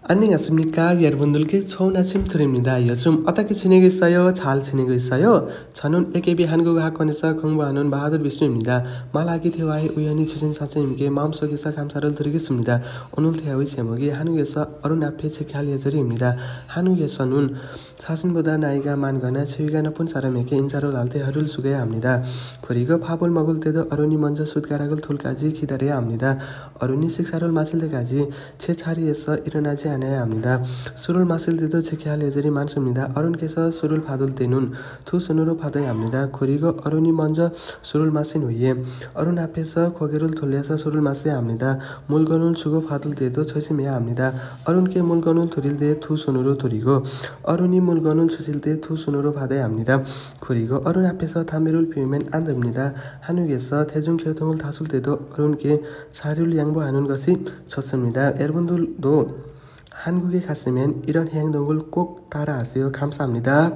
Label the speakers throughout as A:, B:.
A: 안녕하십니까 여러분들께 좋은 아침들입니다. 요즘 어떻게 지내고 있어요? 잘 지내고 있어요? 저는 AKB 한국어학원에서 공부하는 바하dur 비수입니다. 말하기 대화에 우연히 주신 선생님께 마음속에서 감사를 드리겠습니다. 오늘 대화의 제목이 한국에서 어른 앞에 지켜야 할 예절입니다. 한국에서는 자신보다 나이가 많거나 지위가 높은 사람에게 인사를 할 때 허리를 숙여야 합니다. 그리고 밥을 먹을 때도 어른이 먼저 숟가락을 둘까지 기다려야 합니다. 어른이 식사를 마칠 때까지 제 자리에서 일어나지 않아야 합니다. 술을 마실 때도 지켜야 할 예절이 많습니다. 어른께서 술을 받을 때는 두 손으로 받아야 합니다. 그리고 어른이 먼저 술을 마신 후에 어른 앞에서 고개를 돌려서 술을 마셔야 합니다. 물건을 주고 받을 때도 조심해야 합니다. 어른께 물건을 드릴 때 두 손으로 드리고 어른이 물건을 주실 때 두 손으로 받아야 합니다. 그리고 어른 앞에서 담배를 피우면 안 됩니다. 한국에서 대중교통을 타실 때도 어른께 자리를 양보하는 것이 좋습니다. 여러분들도 한국에 갔으면 이런 행동을 꼭 따라하세요. 감사합니다.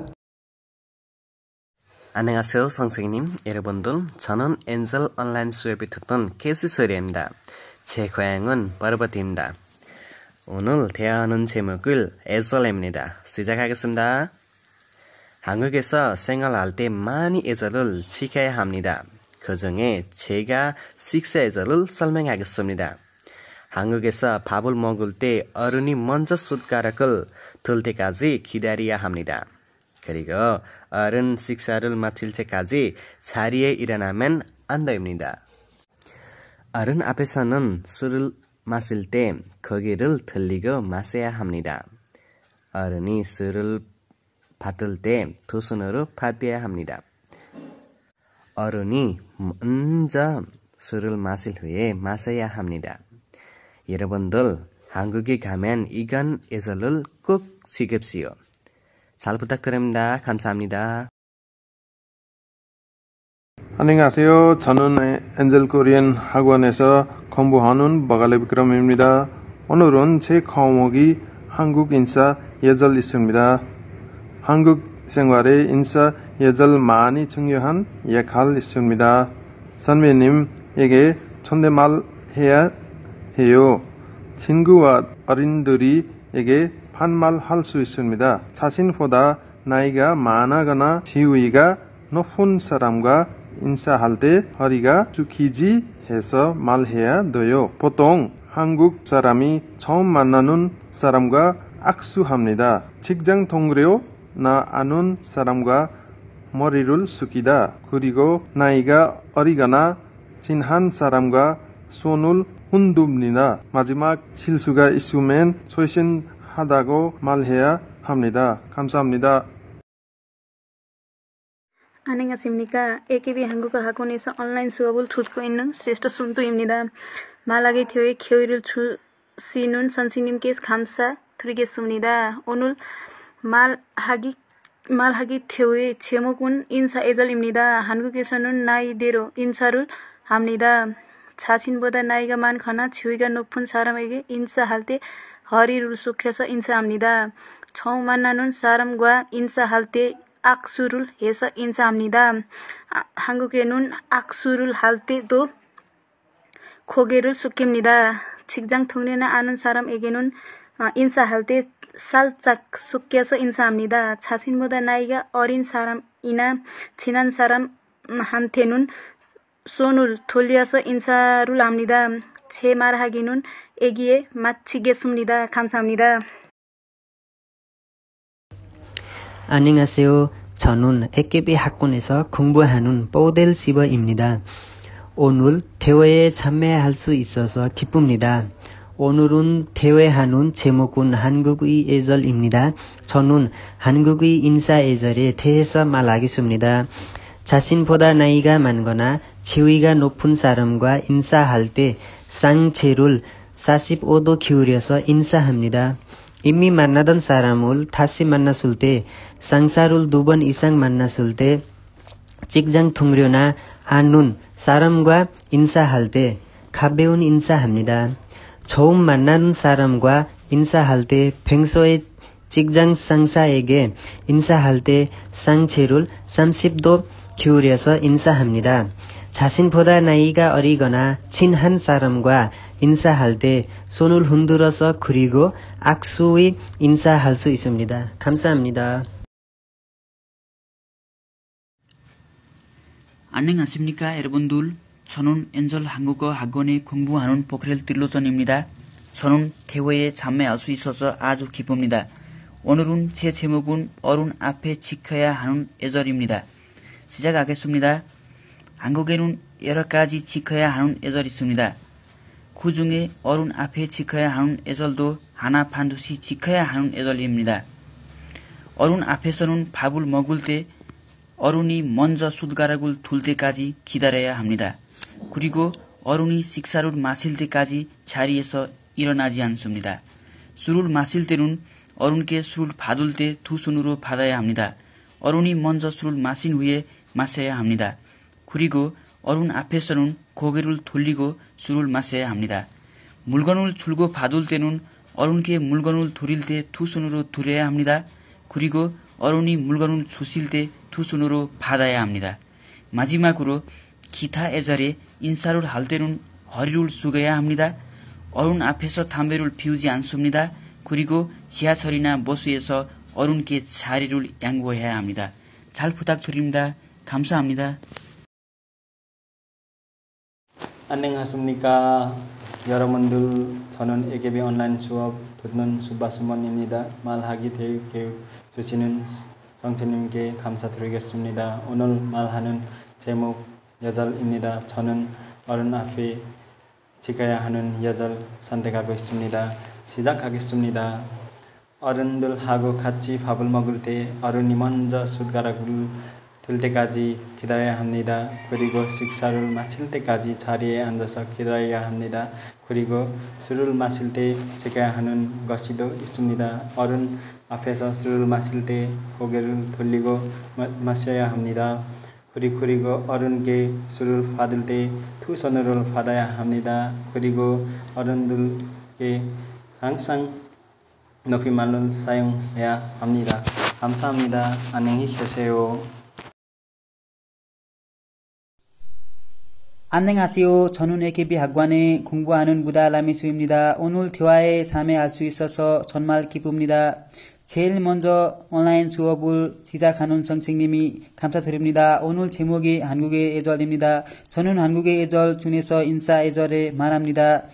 B: 안녕하세요 선생님 여러분들. 저는 엔젤 온라인 수업에 듣던 케이스스터디입니다. 제 고향은 버르버트입니다. 오늘 대화하는 제목을 예절입니다. 시작하겠습니다. 한국에서 생활할 때 많이 예절을 지켜야 합니다. 그 중에 제가 식사 예절을 설명하겠습니다. 한국에서 밥을 먹을 때 어른이 먼저 숟가락을 들 때까지 기다려야 합니다. 그리고 어른 식사를 마칠 때까지 자리에 일어나면 안 됩니다. 어른 앞에서는 술을 마실 때 고개를 들리고 마셔야 합니다. 어른이 술을 받을 때 두 손으로 받아야 합니다. 어른이 먼저 술을 마실 후에 마셔야 합니다. 여러분들 한국에 가면 이건 예절을 꼭 지킵시오. 잘 부탁드립니다. 감사합니다.
C: 안녕하세요. 저는 엔젤 코리안 학원에서 공부하는 바갈레 비크럼입니다. 오늘은 제 과목이 한국 인사 예절 있습니다. 한국 생활에 인사 예절 많이 중요한 역할 있습니다. 선배님에게 존댓말 해야 해요. 친구와 어린들에게 반말할 수 있습니다. 자신보다 나이가 많거나 지위가 높은 사람과 인사할 때 허리가 숙이지 해서 말해야 돼요. 보통 한국 사람이 처음 만나는 사람과 악수합니다. 직장 동료나 아는 사람과 머리를 숙이다. 그리고 나이가 어리거나 친한 사람과 손을 흔듭니다. 마지막 실수가 있으면 소신하다고 말해야 합니다. 감사합니다.
D: 안녕하십니까. AKB 한국어학원에서 온라인 수업을 듣고 있는 ಶ್ರೇಷ್ಠ 순두입니다. 말하기 대회 기회를 주시는 선생님께 감사드리겠습니다. 오늘 말하기 대회 제목은 인사예절입니다. 한국에서는 나이대로 인사를 합니다. 자신보다 나이가 많거나 지위가 높은 사람에게 인사할 때 허리를 숙여서 인사합니다. 처음 만나는 사람과 인사할 때 악수를 해서 인사합니다. 한국에는 악수를 할 때도 고개를 숙입니다. 직장 동료나 아는 사람에게는 인사할 때 살짝 숙여서 인사합니다. 자신보다 나이가 어린 사람이나 친한 사람한테는 손을 돌려서 인사를 합니다. 제 말하기는 여기에 마치겠습니다. 감사합니다.
E: 안녕하세요. 저는 AKB 학원에서 공부하는 뽀델 시버입니다. 오늘 대회에 참여할 수 있어서 기쁩니다. 오늘은 대회하는 제목은 한국의 예절입니다. 저는 한국의 인사 예절에 대해서 말하겠습니다. 자신보다 나이가 많거나 지위가 높은 사람과 인사할 때 상체를 45도 기울여서 인사합니다. 이미 만나던 사람을 다시 만났을 때, 상사를 2번 이상 만났을 때, 직장 동료나 아는 사람과 인사할 때 가벼운 인사합니다. 처음 만나는 사람과 인사할 때 평소에 직장 상사에게 인사할 때 상체를 30도 기울여서 인사합니다. 자신보다 나이가 어리거나 친한 사람과 인사할 때 손을 흔들어서 그리고 악수의 인사할 수 있습니다. 감사합니다.
F: 안녕하십니까 여러분들. 저는 엔젤 한국어 학원에 공부하는 포크렐 딜로전입니다. 저는 대회에 참여할 수 있어서 아주 기쁩니다. 오늘은 제 제목은 어른 앞에 지켜야 하는 예절입니다. 시작하겠습니다. 한국에는 여러 가지 지켜야 하는 예절이 있습니다. 그 중에 어른 앞에 지켜야 하는 예절도 하나 반드시 지켜야 하는 예절입니다. 어른 앞에서는 밥을 먹을 때 어른이 먼저 숟가락을 둘 때까지 기다려야 합니다. 그리고 어른이 식사를 마실 때까지 자리에서 일어나지 않습니다. 술을 마실 때는 어른께 술을 받을 때 두 손으로 받아야 합니다. 어른이 먼저 술을 마신 후에 마셔야 합니다. 그리고 어른 앞에서는 고개를 돌리고 술을 마셔야 합니다. 물건을 주고 받을 때는 어른께 물건을 드릴 때 두 손으로 드려야 합니다. 그리고 어른이 물건을 주실 때 두 손으로 받아야 합니다. 마지막으로 기타 예절에 인사를 할 때는 허리를 숙여야 합니다. 어른 앞에서 담배를 피우지 않습니다. 그리고 지하철이나 버스에서 어른께 자리를 양보해야 합니다. 잘 부탁드립니다. 감사합니다.
G: 안녕하십니까 여러분들. 저는 AKB 온라인 수업 듣는 수바수먼입니다. 말하기 교육 주시는 선생님께 감사드리겠습니다. 오늘 말하는 제목 예절입니다. 저는 어른 앞에 지켜야 하는 예절 선택하고 있습니다. 시작하겠습니다. 어른들하고 같이 밥을 먹을 때 어른이 먼저 숟가락을 들 때까지 기다려야 합니다. 그리고 식사를 마칠 때까지 자리에 앉아서 기다려야 합니다. 그리고 술을 마실 때 지켜야 하는 것이 또 있습니다. 어른 앞에서 술을 마실 때 고개를 돌리고 마셔야 합니다. 그리고 어른께 술을 받을 때 두 손으로 받아야 합니다. 그리고 어른들께 항상 높임말을 사용해야 합니다. 감사합니다. 안녕히 계세요.
H: 안녕하세요. 저는 AKB 학원에 공부하는 무다라미수입니다. 오늘 대화에 참여할 수 있어서 정말 기쁩니다. 제일 먼저 온라인 수업을 시작하는 선생님이 감사드립니다. 오늘 제목이 한국의 예절입니다. 저는 한국의 예절 중에서 인사 예절에 말합니다.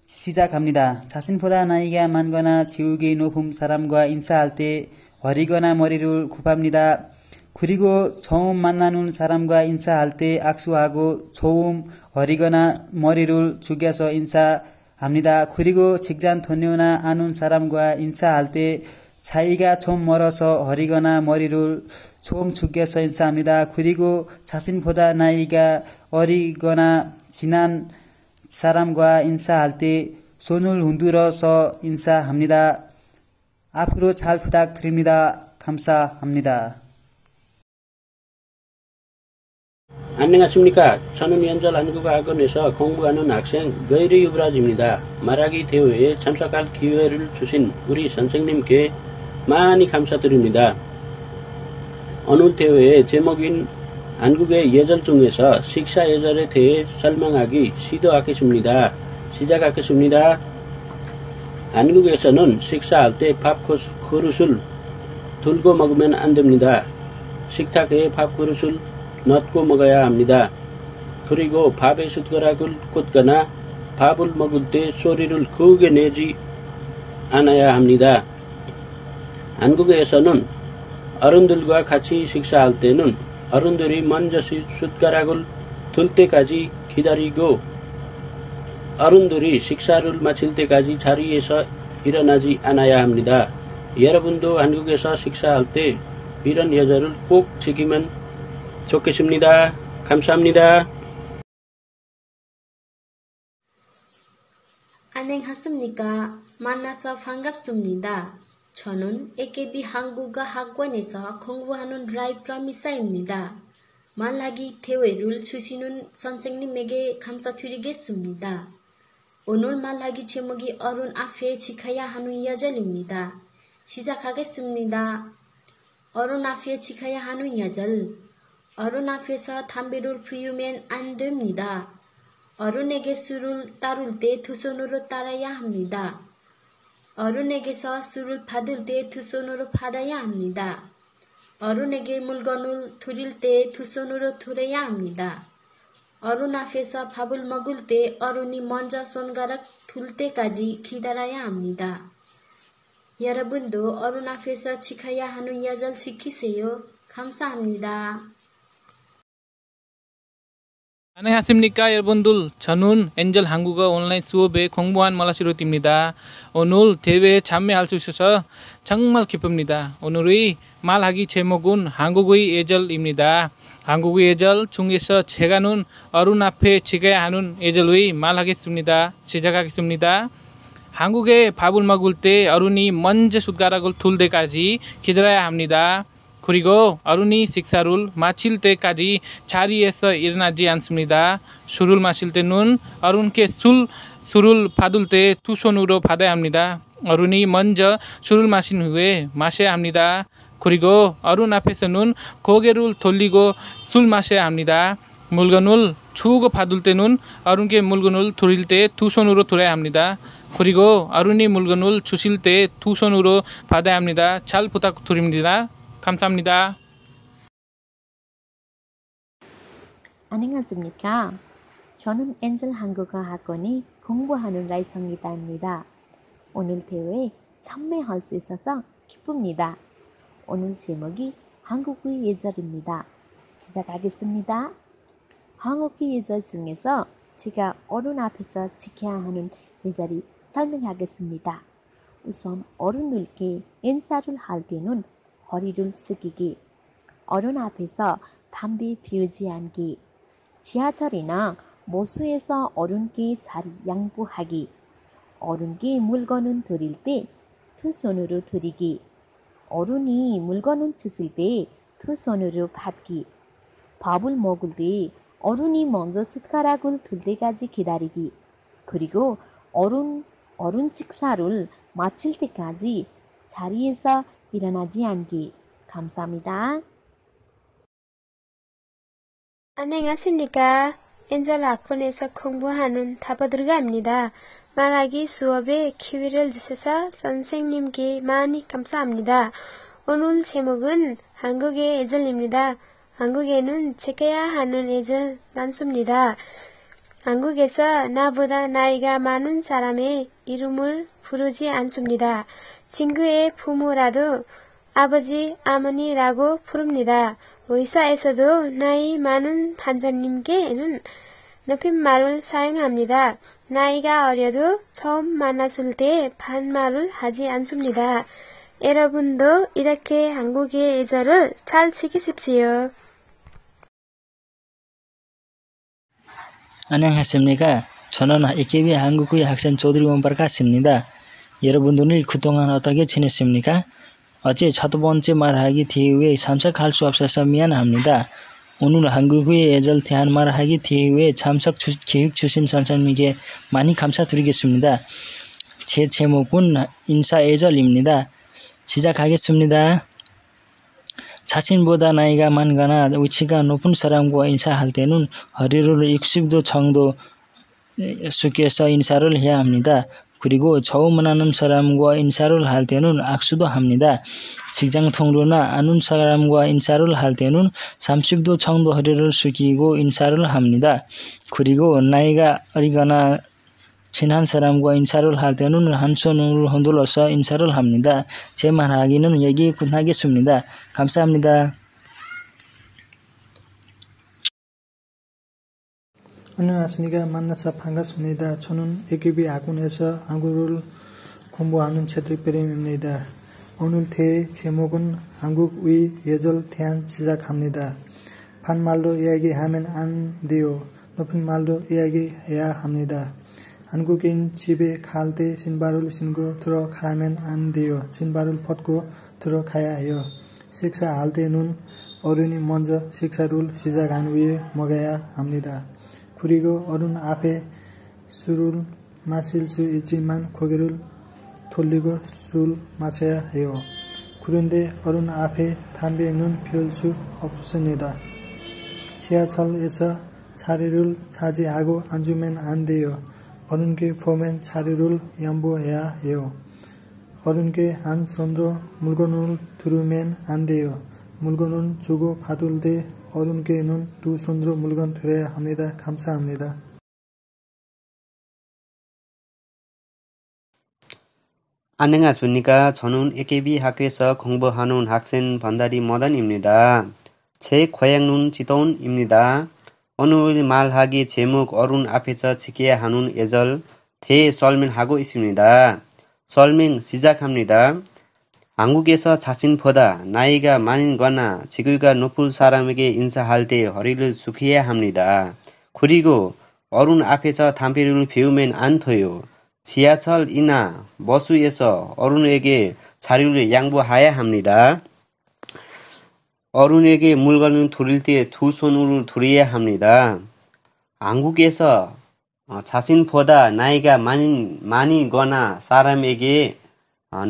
H: 시작합니다. 자신보다 나이가 많거나 지위가 높은 사람과 인사할 때 허리거나 머리를 굽합니다. 그리고 처음 만나는 사람과 인사할 때 악수하고 처음 허리거나 머리를 숙여서 인사합니다. 그리고 직장 동료나 아는 사람과 인사할 때 사이가 좀 멀어서 허리거나 머리를 좀 숙여서 인사합니다. 그리고 자신보다 나이가 어리거나 친한 사람과 인사할 때 손을 흔들어서 인사합니다. 앞으로 잘 부탁드립니다. 감사합니다.
I: 안녕하십니까. 저는 엔젤 한국어 학원에서 공부하는 학생 거이리 유브라지입니다. 말하기 대회에 참석할 기회를 주신 우리 선생님께 많이 감사드립니다. 오늘 대회의 제목인 한국의 예절 중에서 식사 예절에 대해 설명하기 시도하겠습니다. 시작하겠습니다. 한국에서는 식사할 때 밥 그릇을 들고 먹으면 안 됩니다. 식탁에 밥 그릇을 넣고 먹어야 합니다. 그리고 밥에 숟가락을 꽂거나 밥을 먹을 때 소리를 크게 내지 않아야 합니다. 한국에서는 어른들과 같이 식사할 때는 어른들이 먼저 숟가락을 들 때까지 기다리고 어른들이 식사를 마칠 때까지 자리에서 일어나지 않아야 합니다. 여러분도 한국에서 식사할 때 이런 예절을 꼭 지키면 좋겠습니다. 감사합니다.
J: 안녕하십니까. 만나서 반갑습니다. 저는 AKB 한국어 학원에서 공부하는 라이프라미사입니다. 말하기 대회를 주시는 선생님에게 감사드리겠습니다. 오늘 말하기 제목이 어른 앞에 지켜야 하는 예절입니다. 시작하겠습니다. 어른 앞에 지켜야 하는 예절. 어른 앞에서 담배를 피우면 안 됩니다. 어른에게 술을 따를 때 두 손으로 따라야 합니다. 어른에게서 술을 받을 때 두 손으로 받아야 합니다. 어른에게 물건을 드릴 때 두 손으로 들어야 합니다. 어른 앞에서 밥을 먹을 때 어른이 먼저 손가락 들 때까지 기다려야 합니다. 여러분도 어른 앞에서 지켜야 하는 예절 지키세요. 감사합니다.
K: 안녕하십니까 여러분들. 저는 엔젤 한국어 온라인 수업에 공부한 말라시로입니다. 오늘 대회에 참여할 수 있어서 정말 기쁩니다. 오늘의 말하기 제목은 한국의 예절입니다. 한국의 예절 중에서 제가는 어른 앞에 지켜야 하는 예절의 말하겠습니다. 시작하겠습니다. 한국에 밥을 먹을 때 어른이 먼저 숟가락을 들 때까지 기다려야 합니다. 그리고 어른이 식사를 마칠 때까지 자리에서 일어나지 않습니다. 술을 마실 때는 어른께 술을 받을 때 두 손으로 받아야 합니다. 어른이 먼저 술을 마신 후에 마셔야 합니다. 그리고 어른 앞에서는 고개를 돌리고 술 마셔야 합니다. 물건을 주고 받을 때는 어른께 물건을 드릴 때 두 손으로 들어야 합니다. 그리고 어른이 물건을 주실 때 두 손으로 받아야 합니다. 잘 부탁드립니다. 감사합니다.
L: 안녕하십니까. 저는 엔젤 한국어 학원에 공부하는 라이성이다입니다. 오늘 대회에 참여할 수 있어서 기쁩니다. 오늘 제목이 한국의 예절입니다. 시작하겠습니다. 한국의 예절 중에서 제가 어른 앞에서 지켜야 하는 예절이 설명하겠습니다. 우선 어른들께 인사를 할 때는 허리를 숙이기, 어른 앞에서 담배 피우지 않기, 지하철이나 버스에서 어른께 자리 양보하기, 어른께 물건을 드릴 때 두 손으로 드리기, 어른이 물건을 주실 때 두 손으로 받기, 밥을 먹을 때 어른이 먼저 숟가락을 들 때까지 기다리기, 그리고 어른 식사를 마칠 때까지 자리에서 일어나지 않기. 감사합니다.
M: 안녕하십니까. 엔젤 학원에서 공부하는 다바드르가입니다. 말하기 수업에 기회를 주셔서 선생님께 많이 감사합니다. 오늘 제목은 한국의 예절입니다. 한국에는 지켜야 하는 예절 많습니다. 한국에서 나보다 나이가 많은 사람의 이름을 부르지 않습니다. 친구의 부모라도 아버지, 어머니라고 부릅니다. 의사에서도 나이 많은 환자님께는 높임말을 사용합니다. 나이가 어려도 처음 만났을 때 반말을 하지 않습니다. 여러분도 이렇게 한국의 예절을 잘 지키십시오.
N: 안녕하십니까. 저는 AKB 한국의 학생 조드리 원바르카스입니다. 여러분들은 그동안 어떻게 지냈습니까? 어제 첫 번째 말하기 대회에 참석할 수 없어서 미안합니다. 오늘 한국의 예절 대한 말하기 대회에 참석 교육 주신 선생님께 많이 감사드리겠습니다. 제 제목은 인사예절입니다. 시작하겠습니다. 자신보다 나이가 많거나 위치가 높은 사람과 인사할 때는 허리를 60도 정도 숙여서 인사를 해야 합니다. 그리고 처음 만나는 사람과 인사를 할 때는 악수도 합니다. 직장 동료나 아는 사람과 인사를 할 때는 30도 정도 허리를 숙이고 인사를 합니다. 그리고 나이가 어리거나 친한 사람과 인사를 할 때는 한 손을 흔들어서 인사를 합니다. 제 말하기는 여기에 끝나겠습니다. 감사합니다.
O: 안녕하십니까. 만나서 반갑습니다. 저는 AKB 학원에서 한국어를 공부하는 최득배림입니다. 오늘 대회 제목은 한국의 예절 대안 시작합니다. 반말로 이야기하면 안 돼요. 높은 말로 이야기해야 합니다. 한국인 집에 갈 때 신발을 신고 들어가면 안 돼요. 신발을 벗고 들어가야 해요. 식사할 때는 어른이 먼저 식사를 시작한 후에 먹어야 합니다. 그리고 어른 앞에 술을 마실 수 있지만 고개를 돌리고 술 마셔야 해요. 그런데 어른 앞에 담배는 피울 수 없습니다. 지하철에서 자리를 차지하고 앉으면 안 돼요. 어른께 보면 자리를 양보해야 해요. 어른께 한 손으로 물건을 들으면 안 돼요. 물건을 주고 받을 때 어른께는 두 손으로 물건 드려야 합니다. 감사합니다.
P: 안녕하십니까. 저는 AKB 학교에서 공부하는 학생 반다리 머던입니다. 제 고향은 지도원입니다. 오늘 말하기 제목 어른 앞에서 지켜야 하는 예절 대설명하고 있습니다. 설명 시작합니다. 한국에서 자신보다 나이가 많은 거나 직위가 높은 사람에게 인사할 때 허리를 숙여야 합니다. 그리고 어른 앞에서 담배를 피우면 안 돼요. 지하철이나 버스에서 어른에게 자리를 양보해야 합니다. 어른에게 물건을 드릴 때 두 손으로 드려야 합니다. 한국에서 자신보다 나이가 많이 거나 사람에게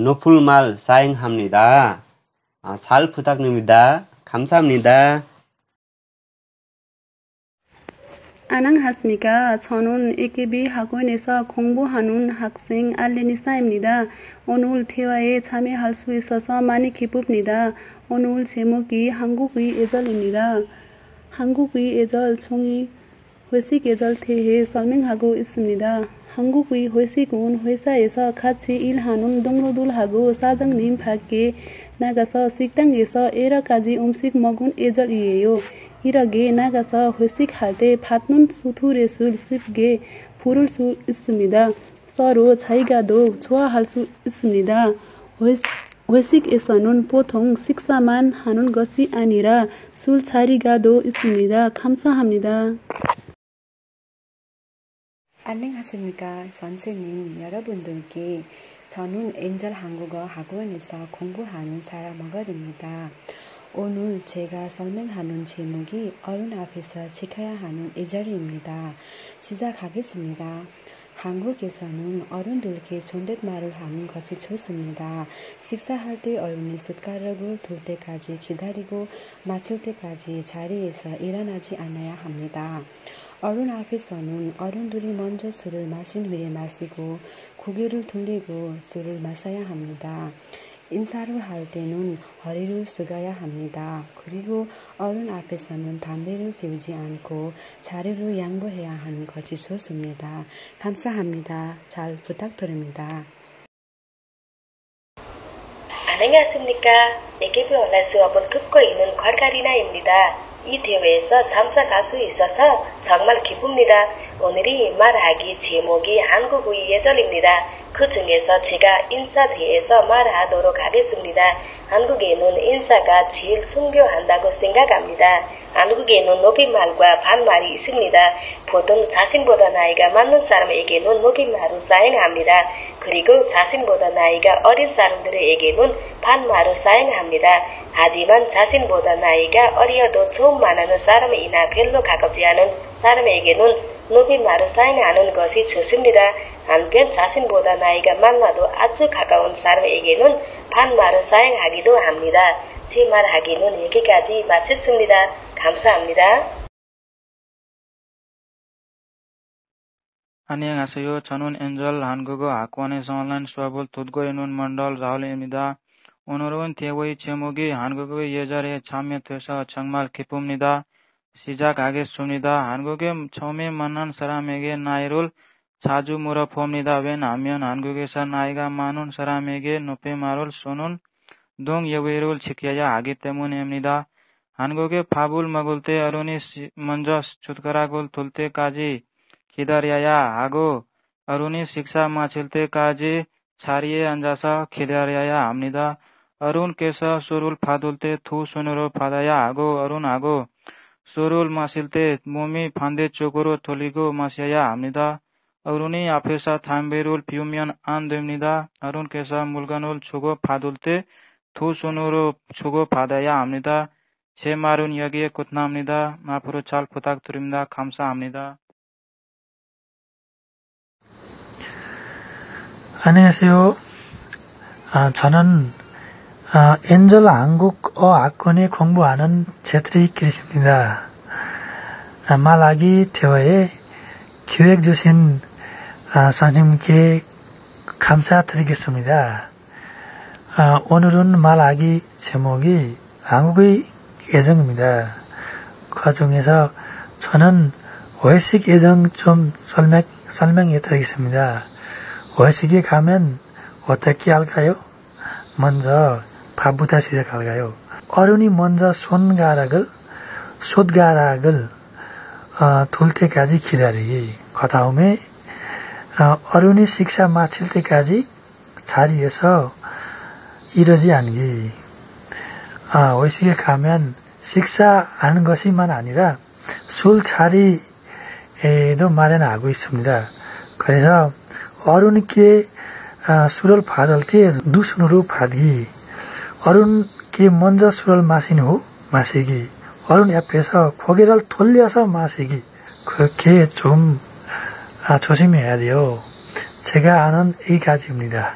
P: 높은 말 사용합니다. 잘 부탁드립니다. 감사합니다.
D: 안녕하십니까. 저는 AKB 학원에서 공부하는 학생 알레니사입니다. 오늘 대화에 참여할 수 있어서 많이 기쁩니다. 오늘 제목이 한국의 예절입니다. 한국의 예절 총이 회식 예절 대해 설명하고 있습니다. 한국의 회식은 회사에서 같이 일하는 동료들하고 사장님 밖에 나가서 식당에서 여러 가지 음식 먹은 예절이에요. 이렇게 나가서 회식할 때 받는 수트레스를 쉽게 부를 수 있습니다. 서로 자기가 더 좋아할 수 있습니다. 회식에서는 보통 식사만 하는 것이 아니라 술자리가 더 있습니다. 감사합니다.
Q: 안녕하십니까. 선생님 여러분들께 저는 엔젤 한국어 학원에서 공부하는 사라 머걸입니다. 오늘 제가 설명하는 제목이 어른 앞에서 지켜야 하는 예절입니다. 시작하겠습니다. 한국에서는 어른들께 존댓말을 하는 것이 좋습니다. 식사할 때 어른이 숟가락을 둘 때까지 기다리고 마칠 때까지 자리에서 일어나지 않아야 합니다. 어른 앞에서는 어른들이 먼저 술을 마신 후에 마시고 고개를 돌리고 술을 마셔야 합니다. 인사를 할 때는 허리를 숙여야 합니다. 그리고 어른 앞에서는 담배를 피우지 않고 자리를 양보해야 하는 것이 좋습니다. 감사합니다. 잘 부탁드립니다.
R: 안녕하십니까. AKB 온라인 수업을 듣고 있는 곽가리나입니다. 이 대회에서 참석할 수 있어서 정말 기쁩니다. 오늘이 말하기 제목이 한국의 예절입니다. 그 중에서 제가 인사에 대해서 말하도록 하겠습니다. 한국에는 인사가 제일 중요한다고 생각합니다. 한국에는 높임말과 반말이 있습니다. 보통 자신보다 나이가 많은 사람에게는 높임말을 사용합니다. 그리고 자신보다 나이가 어린 사람들에게는 반말을 사용합니다. 하지만 자신보다 나이가 어려도 좀 많은 사람이나 별로 가깝지 않은 사람에게는 높임말을 사용하는 것이 좋습니다. 한편 자신보다 나이가 많아도 아주 가까운 사람에게는 반말을 사용하기도 합니다. 제 말하기는 여기까지 마쳤습니다. 감사합니다.
S: 안녕하세요. 저는 엔젤 한국어 학원에서 온라인 수업을 듣고 있는 만달 라울입니다. 오늘은 대화의 제목이 한국의 예절에 참여돼서 정말 기쁩니다. 시작하겠습니다. 한국에 처음에 만난 사람에게 나이를 자주 물어봅니다. 왜냐하면 한국에서 나이가 많은 사람에게 높임말을 쓰는 등 예의를 지켜야 하기 때문입니다. 한국에 밥을 먹을 때 어른이 먼저 숟가락을 둘 때까지 기다려야 하고 어른이 식사 마칠 때까지 자리에 앉아서 기다려야 합니다. 어른께서 술을 받을 때 두 손으로 받아야 하고 어른하고 술을 마실 때 몸이 반대쪽으로 돌리고 마셔야 합니다. 어른이 앞에서 담배를 피우면 안 됩니다. 어른께서 물건을 주고 받을 때 두 손으로 주고 받아야 합니다. 제 말은 여기에 끝납니다. 앞으로 잘 부탁드립니다. 감사합니다.
O: 안녕하세요. 저는 엔젤 한국어 학원에 공부하는 제트리 기리십니다. 말하기 대화에 기획 주신 선생님께 감사드리겠습니다. 오늘은 말하기 제목이 한국의 예정입니다. 그 중에서 저는 외식 예정 좀 설명해 드리겠습니다. 외식에 가면 어떻게 할까요? 먼저 밥부터 시작할까요? 어른이 먼저 솥가락을 돌 때까지 기다리기. 그 다음에 어른이 식사 마칠 때까지 자리에서 이러지 않기. 외식에 가면 식사하는 것이만 아니라 술자리도 마련하고 있습니다. 그래서 어른께 술을 받을 때 두 손으로 받기. 어른께 먼저 술을 마신 후 마시기. 어른 옆에서 고개를 돌려서 마시기. 그렇게 좀 조심해야 돼요. 제가 아는 이 가지입니다.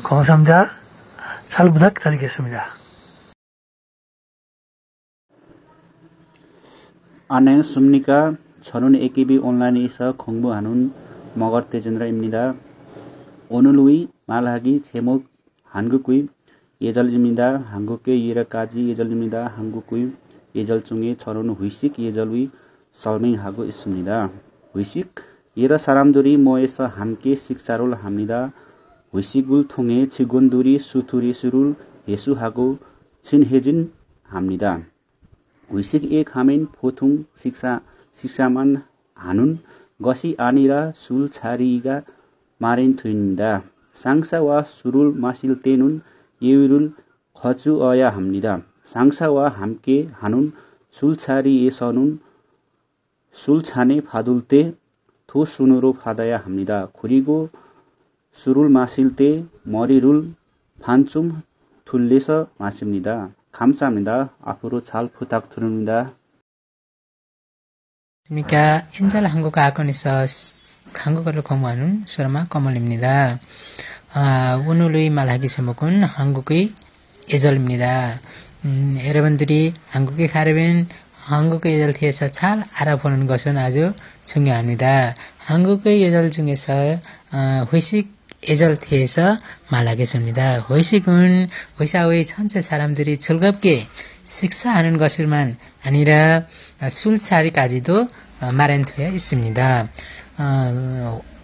O: 감사합니다. 잘 부탁드리겠습니다.
I: 안녕하십니까. 저는 AKB 온라인에서 공부하는 머거태준라입니다. 오늘의 말하기 제목 한국의 예절입니다. 한국의 여러 가지 예절입니다. 한국의 예절 중에 저는 회식 예절의 설명하고 있습니다. 회식, 여러 사람들이 모여서 함께 식사를 합니다. 회식을 통해 직원들이 스트레스를 해소하고 친해진 합니다. 회식에 가면 보통 식사만 하는 것이 아니라 술자리가 마련됩니다. 상사와 술을 마실 때는 예의를 갖추어야 합니다. 상사와 함께 하는 술자리에서는 술잔을 받을 때 두 손으로 받아야 합니다. 그리고 술을 마실 때 머리를 반쯤 돌려서 마십니다. 감사합니다. 앞으로 잘 부탁드립니다.
T: 안녕하십니까. 엔젤 한국어 학원에서 한국어를 공부하는 수라마 거멀입니다. 오늘의 말하기 제목은 한국의 예절입니다. 여러분들이 한국에 가려면 한국의 예절에 대해서 잘 알아보는 것은 아주 중요합니다. 한국의 예절 중에서 회식 예절에 대해서 말하겠습니다. 회식은 회사의 전체 사람들이 즐겁게 식사하는 것을만 아니라 술자리까지도 마련되어 있습니다.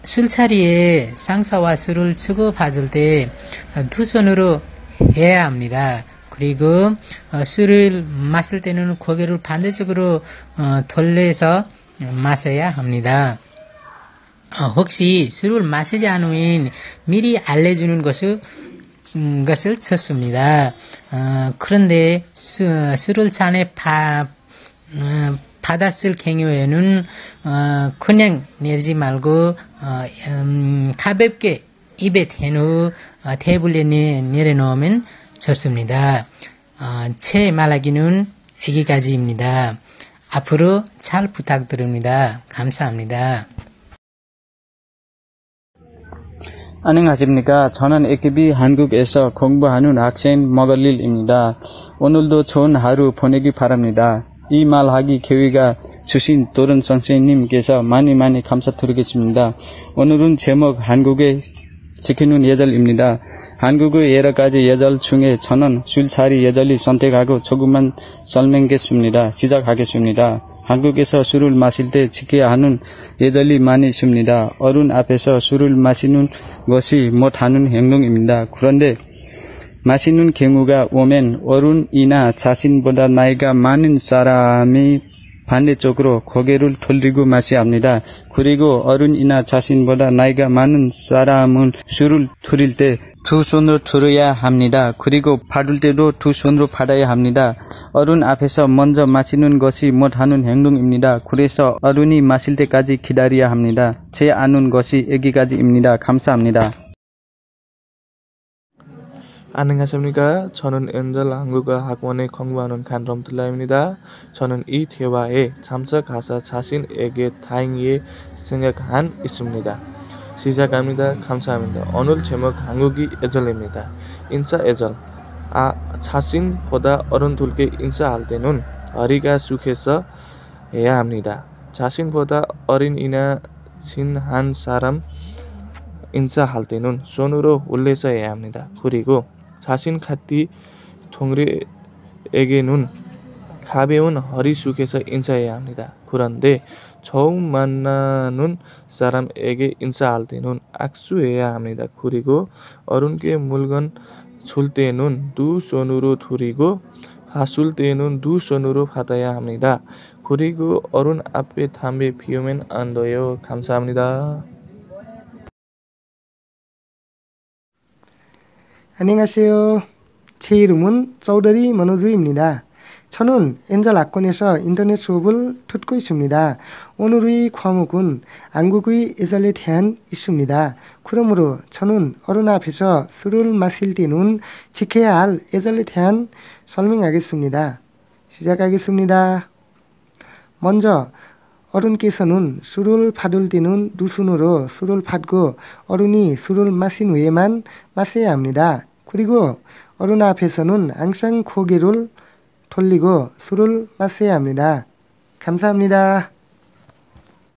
T: 술자리에 상사와 술을 주고받을 때 두 손으로 해야 합니다. 그리고 술을 마실 때는 고개를 반대쪽으로 돌려서 마셔야 합니다. 혹시 술을 마시지 않으면 미리 알려주는 것을 좋습니다. 그런데 술을 잔에 받았을 경우에는 그냥 내리지 말고 가볍게 입에 댄 후 테이블에 내려놓으면 좋습니다. 제 말하기는 여기까지입니다. 앞으로 잘 부탁드립니다. 감사합니다.
S: 안녕하십니까. 저는 AKB 한국에서 공부하는 학생 머걸릴입니다. 오늘도 좋은 하루 보내기 바랍니다. 이 말하기 기회가 주신 도른 선생님께서 많이 감사드리겠습니다. 오늘은 제목 한국의 지키는 예절입니다. 한국의 여러 가지 예절 중에 저는 술자리 예절을 선택하고 조금만 설명하겠습니다. 시작하겠습니다. 한국에서 술을 마실 때 지켜야 하는 예절이 많이 있습니다. 어른 앞에서 술을 마시는 것이 못하는 행동입니다. 그런데 마시는 경우가 오면 어른이나 자신보다 나이가 많은 사람이 반대쪽으로 고개를 돌리고 마셔야 합니다. 그리고 어른이나 자신보다 나이가 많은 사람은 술을 드릴 때 두 손으로 들어야 합니다. 그리고 받을 때도 두 손으로 받아야 합니다. 어른 앞에서 먼저 마시는 것이 못하는 행동입니다. 그래서 어른이 마실 때까지 기다려야 합니다. 제 아는 것이 여기까지입니다. 감사합니다.
C: 안녕하십니까. 저는 엔젤 한국어 학원에 공부하는 칸롬틀라입니다. 저는 이 대화에 참석해서 자신에게 다행히 생각한 있습니다. 시작합니다. 감사합니다. 오늘 제목 한국의 예절입니다. 인사 예절. 자신보다 어른들께 인사할 때는 허리가 숙여서 해야 합니다. 자신보다 어린이나 친한 사람 인사할 때는 손으로 올려서 해야 합니다. 그리고 자신 같은 동료에게는 가벼운 허리 숙여서 인사해야 합니다. 그런데 처음 만나는 사람에게 인사할 때는 악수해야 합니다. 그리고 어른께 물건 줄 때는 두 손으로 드리고 받을 때는 두 손으로 받아야 합니다. 그리고 어른 앞에 담배 피우면 안 돼요. 감사합니다.
O: 안녕하세요. 제 이름은 चौधरी मनो주입니다. 저는 엔젤 학원에서 인터넷 수업을 듣고 있습니다. 오늘의 과목은 한국의 예절에 대한 이슈입니다. 그러므로 저는 어른 앞에서 술을 마실 때는 지켜야 할 예절에 대한 설명하겠습니다. 시작하겠습니다. 먼저 어른께서는 술을 받을 때는 두 손으로 술을 받고 어른이 술을 마신 후에만 마셔야 합니다. 그리고 어른 앞에서는 항상 고개를 돌리고 술을 마셔야 합니다. 감사합니다.